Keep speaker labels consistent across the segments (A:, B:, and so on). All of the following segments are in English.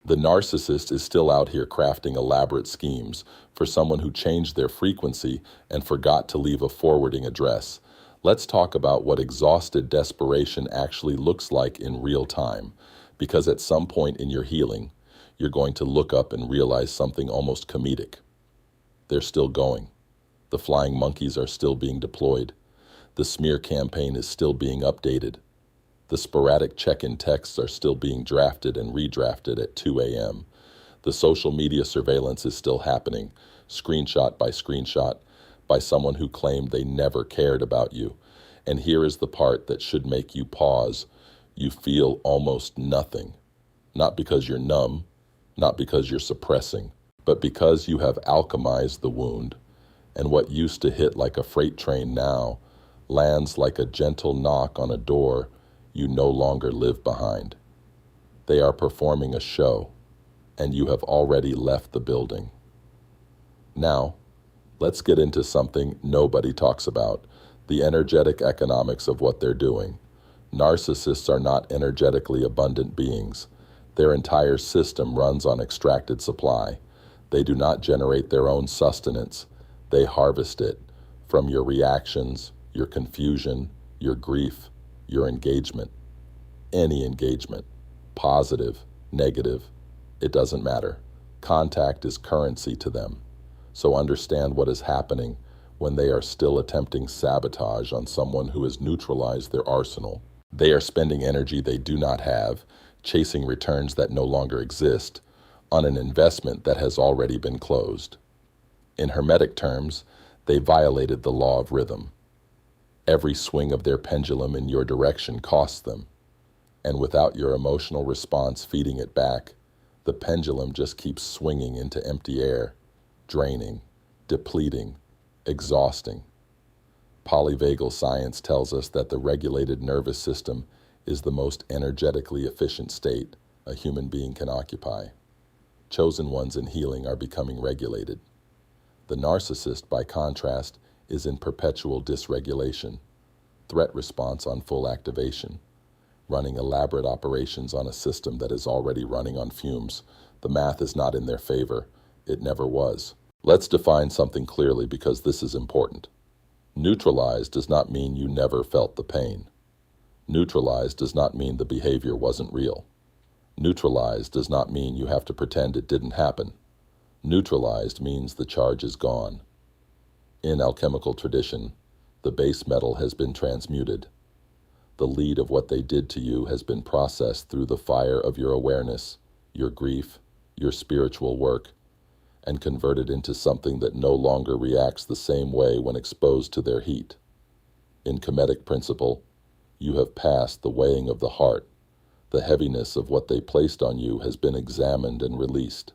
A: The narcissist is still out here crafting elaborate schemes for someone who changed their frequency and forgot to leave a forwarding address. Let's talk about what exhausted desperation actually looks like in real time, because at some point in your healing, you're going to look up and realize something almost comedic. They're still going. The flying monkeys are still being deployed. The smear campaign is still being updated. The sporadic check-in texts are still being drafted and redrafted at 2 a.m. The social media surveillance is still happening, screenshot by someone who claimed they never cared about you. And here is the part that should make you pause. You feel almost nothing. Not because you're numb, not because you're suppressing, but because you have alchemized the wound. And what used to hit like a freight train now lands like a gentle knock on a door you no longer live behind. They are performing a show, and you have already left the building. Now, let's get into something nobody talks about, the energetic economics of what they're doing. Narcissists are not energetically abundant beings. Their entire system runs on extracted supply. They do not generate their own sustenance. They harvest it from your reactions, your confusion, your grief, your engagement. Any engagement, positive, negative, it doesn't matter. Contact is currency to them. So understand what is happening when they are still attempting sabotage on someone who has neutralized their arsenal. They are spending energy they do not have, chasing returns that no longer exist, on an investment that has already been closed. In hermetic terms, they violated the law of rhythm. Every swing of their pendulum in your direction costs them. And without your emotional response feeding it back, the pendulum just keeps swinging into empty air, draining, depleting, exhausting. Polyvagal science tells us that the regulated nervous system is the most energetically efficient state a human being can occupy. Chosen ones in healing are becoming regulated. The narcissist, by contrast, is in perpetual dysregulation, threat response on full activation, running elaborate operations on a system that is already running on fumes. The math is not in their favor. It never was. Let's define something clearly because this is important. Neutralized does not mean you never felt the pain. Neutralized does not mean the behavior wasn't real. Neutralized does not mean you have to pretend it didn't happen. Neutralized means the charge is gone. In alchemical tradition, the base metal has been transmuted. The lead of what they did to you has been processed through the fire of your awareness, your grief, your spiritual work, and converted into something that no longer reacts the same way when exposed to their heat. In Kemetic principle, you have passed the weighing of the heart. The heaviness of what they placed on you has been examined and released.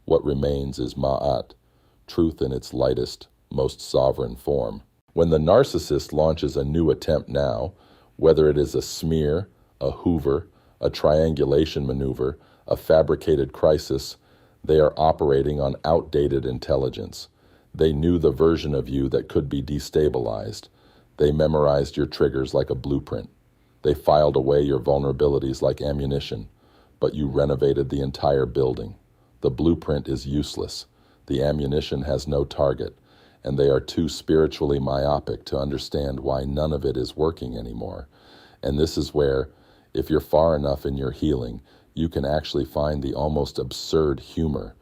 A: What remains is Ma'at, truth in its lightest, most sovereign form. When the narcissist launches a new attempt now, whether it is a smear, a hoover, a triangulation maneuver, a fabricated crisis, they are operating on outdated intelligence. They knew the version of you that could be destabilized. They memorized your triggers like a blueprint. They filed away your vulnerabilities like ammunition, but you renovated the entire building. The blueprint is useless. The ammunition has no target, and they are too spiritually myopic to understand why none of it is working anymore. And this is where, if you're far enough in your healing, you can actually find the almost absurd humor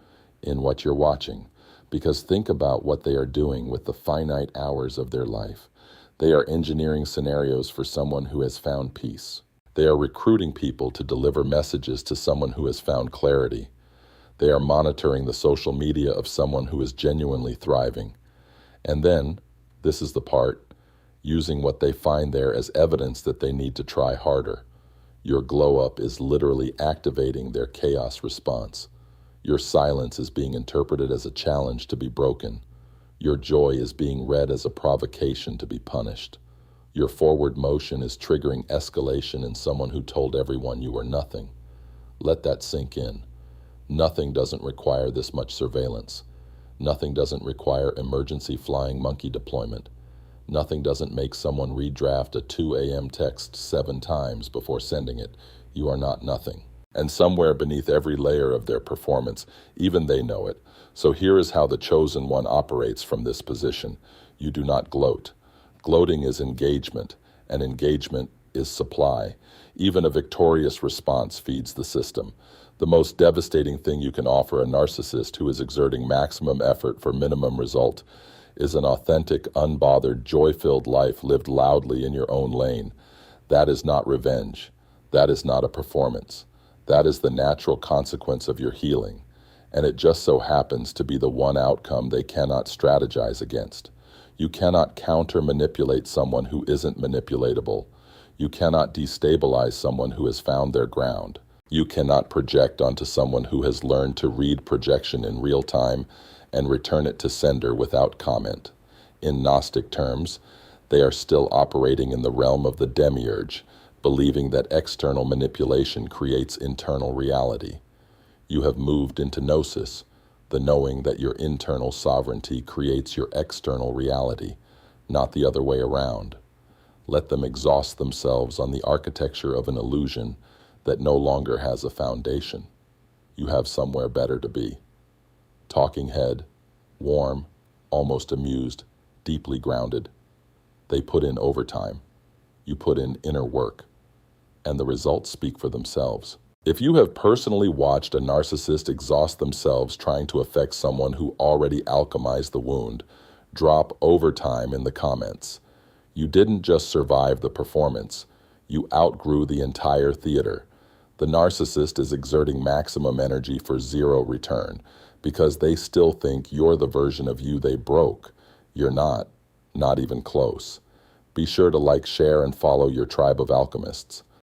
A: in what you're watching. Because think about what they are doing with the finite hours of their life. They are engineering scenarios for someone who has found peace. They are recruiting people to deliver messages to someone who has found clarity. They are monitoring the social media of someone who is genuinely thriving. And then, this is the part, using what they find there as evidence that they need to try harder. Your glow-up is literally activating their chaos response. Your silence is being interpreted as a challenge to be broken. Your joy is being read as a provocation to be punished. Your forward motion is triggering escalation in someone who told everyone you were nothing. Let that sink in. Nothing doesn't require this much surveillance. Nothing doesn't require emergency flying monkey deployment. Nothing doesn't make someone redraft a 2 a.m. text 7 times before sending it. You are not nothing. And somewhere beneath every layer of their performance, even they know it. So here is how the chosen one operates from this position. You do not gloat. Gloating is engagement, and engagement is supply. Even a victorious response feeds the system. The most devastating thing you can offer a narcissist who is exerting maximum effort for minimum result is an authentic, unbothered, joy-filled life lived loudly in your own lane. That is not revenge. That is not a performance. That is the natural consequence of your healing, and it just so happens to be the one outcome they cannot strategize against. You cannot counter-manipulate someone who isn't manipulatable. You cannot destabilize someone who has found their ground. You cannot project onto someone who has learned to read projection in real time and return it to sender without comment. In Gnostic terms, they are still operating in the realm of the demiurge, believing that external manipulation creates internal reality. You have moved into gnosis, the knowing that your internal sovereignty creates your external reality, not the other way around. Let them exhaust themselves on the architecture of an illusion that no longer has a foundation. You have somewhere better to be. Talking head, warm, almost amused, deeply grounded. They put in overtime. You put in inner work. And the results speak for themselves. If you have personally watched a narcissist exhaust themselves trying to affect someone who already alchemized the wound, drop overtime in the comments. You didn't just survive the performance. You outgrew the entire theater. The narcissist is exerting maximum energy for zero return because they still think you're the version of you they broke. You're not even close. Be sure to like, share, and follow your tribe of alchemists.